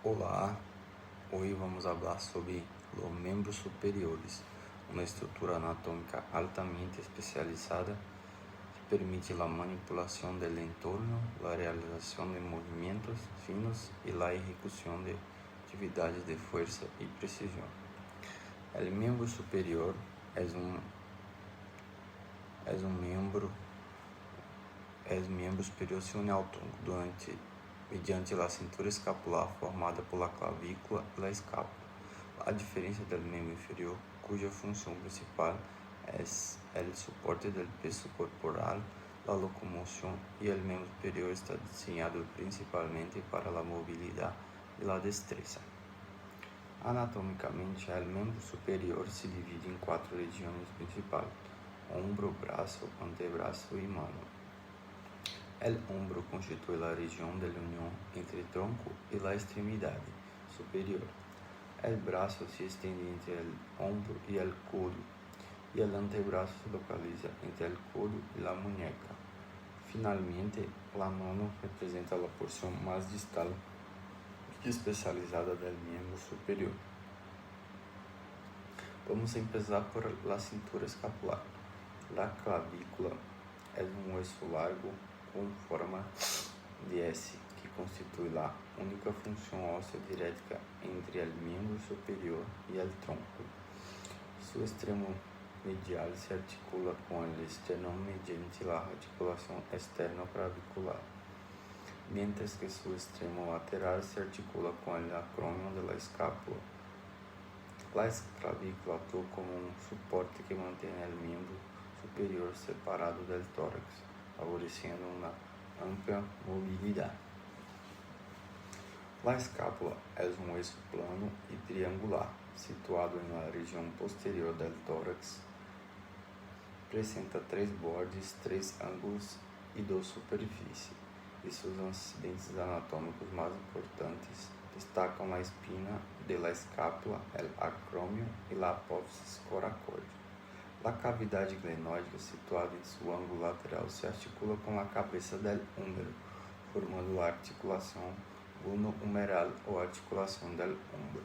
Olá, hoy vamos a hablar sobre los miembros superiores, una estructura anatómica altamente especializada que permite la manipulación del entorno, la realización de movimientos finos y la ejecución de actividades de fuerza y precisión. El miembro superior es miembro superior semiautónomo mediante la cintura escapular formada por la clavícula y la escápula. A diferencia del miembro inferior, cuya función principal es el soporte del peso corporal, la locomoción, y el miembro superior está diseñado principalmente para la movilidad y la destreza. Anatómicamente, el miembro superior se divide en 4 regiones principales: hombro, brazo, antebrazo y mano. El hombro constituye la región de la unión entre el tronco y la extremidad superior. El brazo se extiende entre el hombro y el codo, y el antebrazo se localiza entre el codo y la muñeca. Finalmente, la mano representa la porción más distal y especializada del miembro superior. Vamos a empezar por la cintura escapular. La clavícula es un hueso largo con forma de S que constituye la única función ósea directa entre el miembro superior y el tronco. Su extremo medial se articula con el esternón mediante la articulación externo-clavicular, mientras que su extremo lateral se articula con el acrómio de la escápula. La clavícula actúa como un soporte que mantiene el miembro superior separado del tórax, favoreciendo una amplia movilidad. La escápula es un hueso plano y triangular, situado en la región posterior del tórax. Presenta 3 bordes, 3 ángulos y 2 superficies, y sus acidentes anatómicos más importantes destacan la espina de la escápula, el acrómio y la apófisis coracoide. La cavidad glenóica situada en su ángulo lateral se articula con la cabeza del húmero, formando la articulación buno-humeral o articulación del hombro.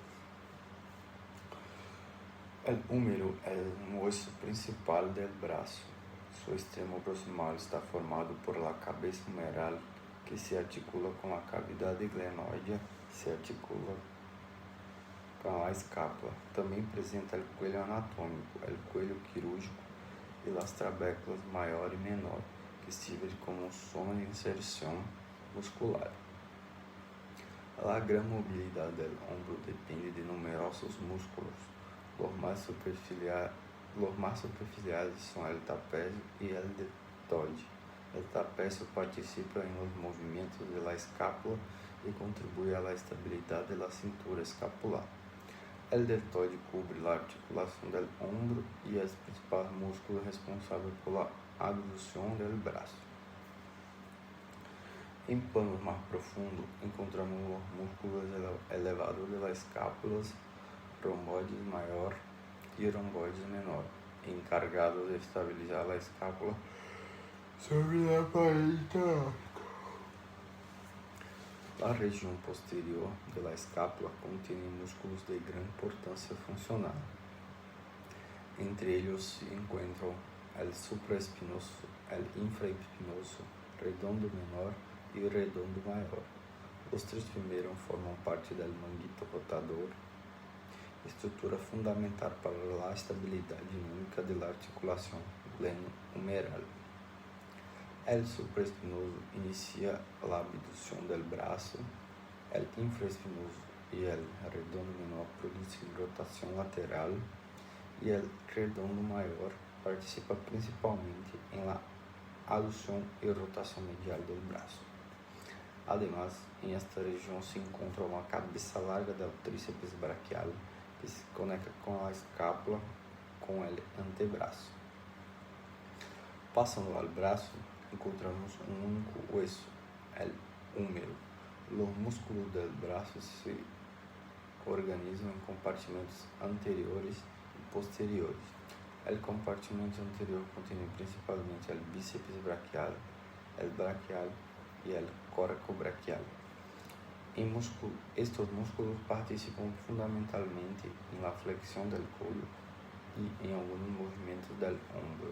El húmero es un hueso principal del brazo. Su extremo proximal está formado por la cabeza humeral, que se articula con la cavidad glenoidea, se articula con la escápula. También presenta el cuello anatómico, el cuello quirúrgico y las trabéculas mayor y menor, que sirven como zona de inserción muscular. La gran movilidad del hombro depende de numerosos músculos. Los más superficiales son el trapecio y el deltoide. El trapecio participa en los movimientos de la escápula y contribuye a la estabilidad de la cintura escapular. El deltoide cubre la articulación del hombro y es el principal músculo responsable por la abducción del brazo. En planos más profundos, encontramos los músculos elevados de las escápulas, romboides mayor y romboides menor, encargados de estabilizar la escápula sobre la pared torácica. La región posterior de la escápula contiene músculos de gran importancia funcional. Entre ellos se encuentran el supraespinoso, el infraespinoso, redondo menor y redondo mayor. Los 3 primeros forman parte del manguito rotador, estructura fundamental para la estabilidad dinámica de la articulación gleno-humeral. El supraespinoso inicia la abducción del brazo, el infraespinoso y el redondo menor producen rotación lateral, y el redondo mayor participa principalmente en la aducción y rotación medial del brazo. Además, en esta región se encuentra una cabeza larga del tríceps braquial que se conecta con la escápula con el antebrazo. Pasando al brazo, encontramos un único hueso, el húmero. Los músculos del brazo se organizan en compartimentos anteriores y posteriores. El compartimento anterior contiene principalmente el bíceps braquial, el braquial y el coracobraquial. Estos músculos participam fundamentalmente en la flexión del codo y en algunos movimientos del hombro.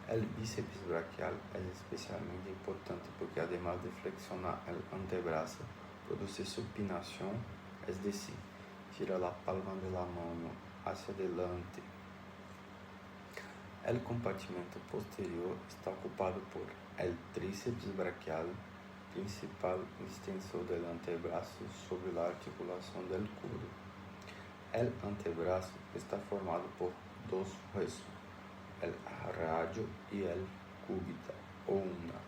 El bíceps braquial es especialmente importante porque además de flexionar el antebrazo, produce supinación, es decir, gira la palma de la mano hacia adelante. El compartimento posterior está ocupado por el tríceps braquial, principal extensor del antebrazo sobre la articulación del codo. El antebrazo está formado por dos huesos, el radio y el cúbito o ulna.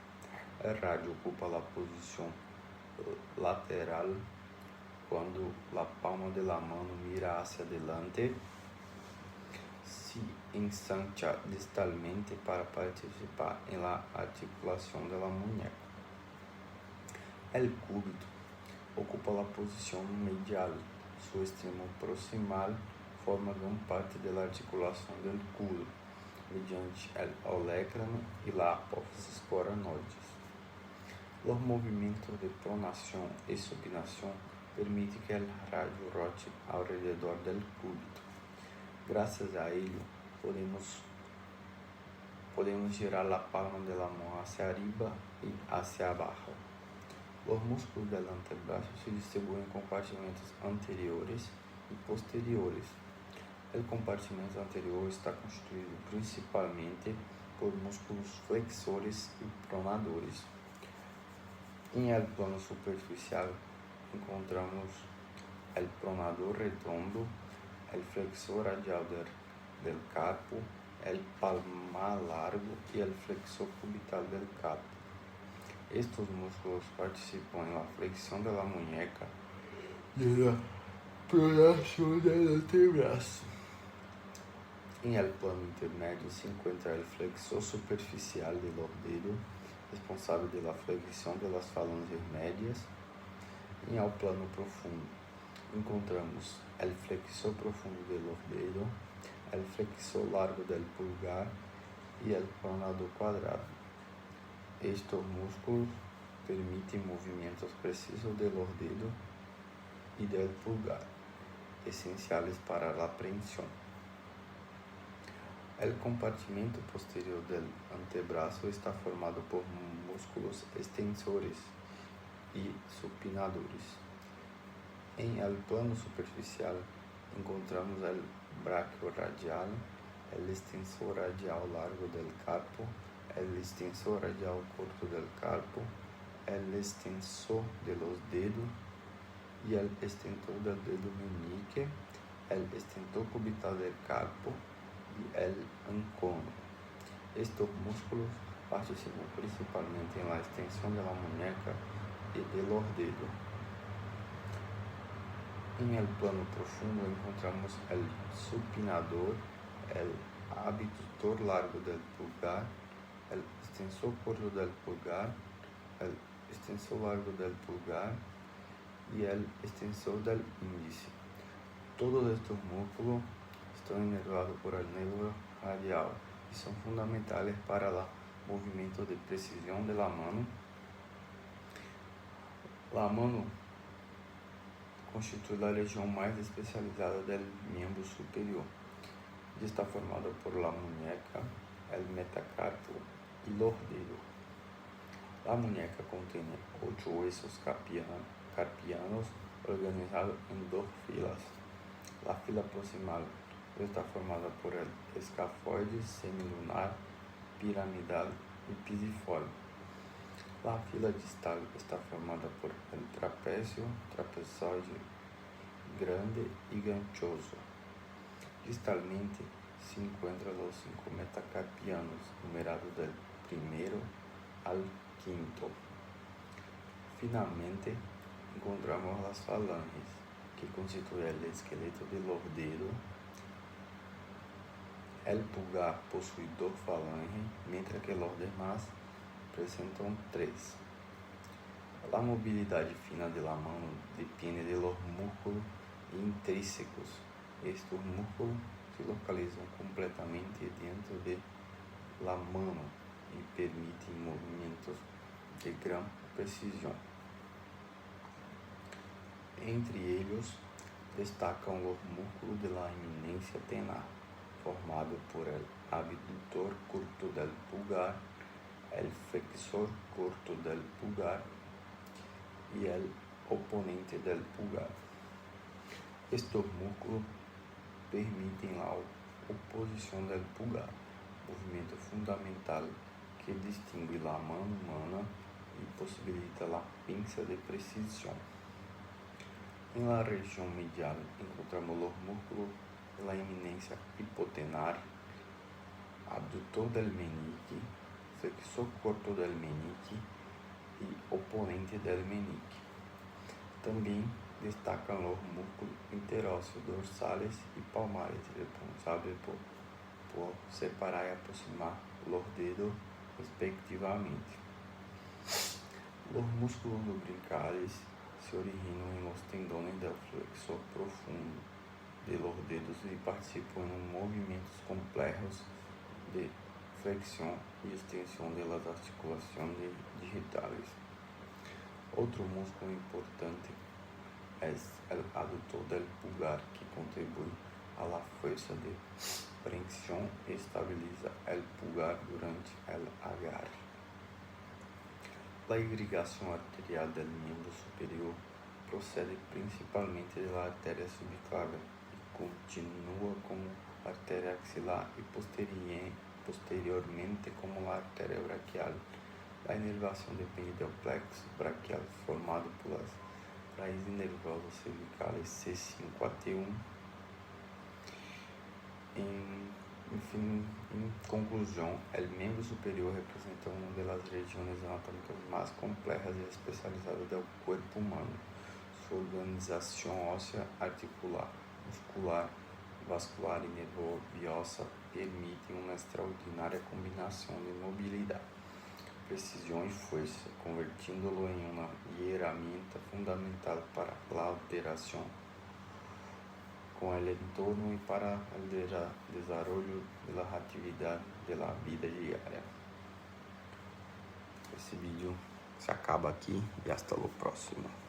El radio ocupa la posición lateral cuando la palma de la mano mira hacia adelante. Se ensancha distalmente para participar en la articulación de la muñeca. El cúbito ocupa la posición medial. Su extremo proximal forma gran parte de la articulación del codo, mediante el olecrano y la apófisis coronoides. Los movimientos de pronación y supinación permiten que el radio rote alrededor del cúbito. Gracias a ello, podemos girar la palma de la mano hacia arriba y hacia abajo. Los músculos del antebrazo se distribuyen en compartimentos anteriores y posteriores. El compartimento anterior está constituido principalmente por músculos flexores y pronadores. En el plano superficial encontramos el pronador redondo, el flexor radial del carpo, el palmar largo y el flexor cubital del carpo. Estos músculos participan en la flexión de la muñeca y en la pronación del antebrazo. En el plano intermedio se encuentra el flexor superficial del dedo, responsável de la flexión de las falanges medias. En el plano profundo encontramos el flexor profundo del dedo, el flexor largo del pulgar y el pronador cuadrado. Estos músculos permiten movimientos precisos de los dedos y del pulgar, esenciales para la prensión. El compartimento posterior del antebrazo está formado por músculos extensores y supinadores. En el plano superficial encontramos el braquioradial, el extensor radial largo del carpo, el extensor radial corto del carpo, el extensor de los dedos y el extensor del dedo meñique, el extensor cubital del carpo y el ancono. Estos músculos participan principalmente en la extensión de la muñeca y de los dedos. En el plano profundo encontramos el supinador, el abductor largo del pulgar, el extensor corto del pulgar, el extensor largo del pulgar y el extensor del índice. Todos estos músculos están inervados por el nervio radial y son fundamentales para el movimiento de precisión de la mano. La mano constituye la región más especializada del miembro superior y está formada por la muñeca, el metacarpo y los dedos. La muñeca contiene 8 huesos carpianos organizados en 2 filas. La fila proximal está formada por el escafoide semilunar, piramidal y pisiforme. La fila distal está formada por el trapezoide grande y ganchoso. Distalmente se encuentran los 5 metacarpianos, numerados del primero al quinto. Finalmente, encontramos las falanges, que constituyen el esqueleto de los dedos. El pulgar posee 2 falanges, mientras que los demás presentan 3. La movilidad fina de la mano depende de los músculos intrínsecos. Estos músculos se localizan completamente dentro de la mano y permiten movimientos de gran precisión. Entre ellos destacan los músculos de la eminencia tenar, formado por el abductor curto del pulgar, el flexor curto del pulgar y el oponente del pulgar. Estos músculos permiten la oposición del pulgar, movimiento fundamental que distingue la mano humana y posibilita la pinza de precisión. En la región medial encontramos los músculos de la eminencia hipotenar, abductor del meñique, flexor corto del meñique y oponente del meñique. También destacan los músculos interóseos dorsales y palmares, responsables por separar y aproximar los dedos respectivamente. Los músculos lumbricales se originan en los tendones del flexor profundo de los dedos y participan en movimientos complejos de flexión y extensión de las articulaciones digitales. Otro músculo importante es el aductor del pulgar, que contribuye a la fuerza de prensión y estabiliza el pulgar durante el agarre. La irrigación arterial del miembro superior procede principalmente de la arteria subclaviana y continúa como arteria axilar y posteriormente como la arteria braquial. La inervación depende del plexo braquial formado por las raíces nervosas cervicales C5 a T1. En conclusión, el miembro superior representa una de las regiones anatómicas más complejas y especializadas del cuerpo humano. Su organización ósea, articular, muscular, vascular y nerviosa permite una extraordinaria combinación de movilidad, precisión y fuerza, convirtiéndolo en una herramienta fundamental para la alteración con el entorno y para el desarrollo de las actividades de la vida diaria. Esse vídeo se acaba aqui e hasta o próximo.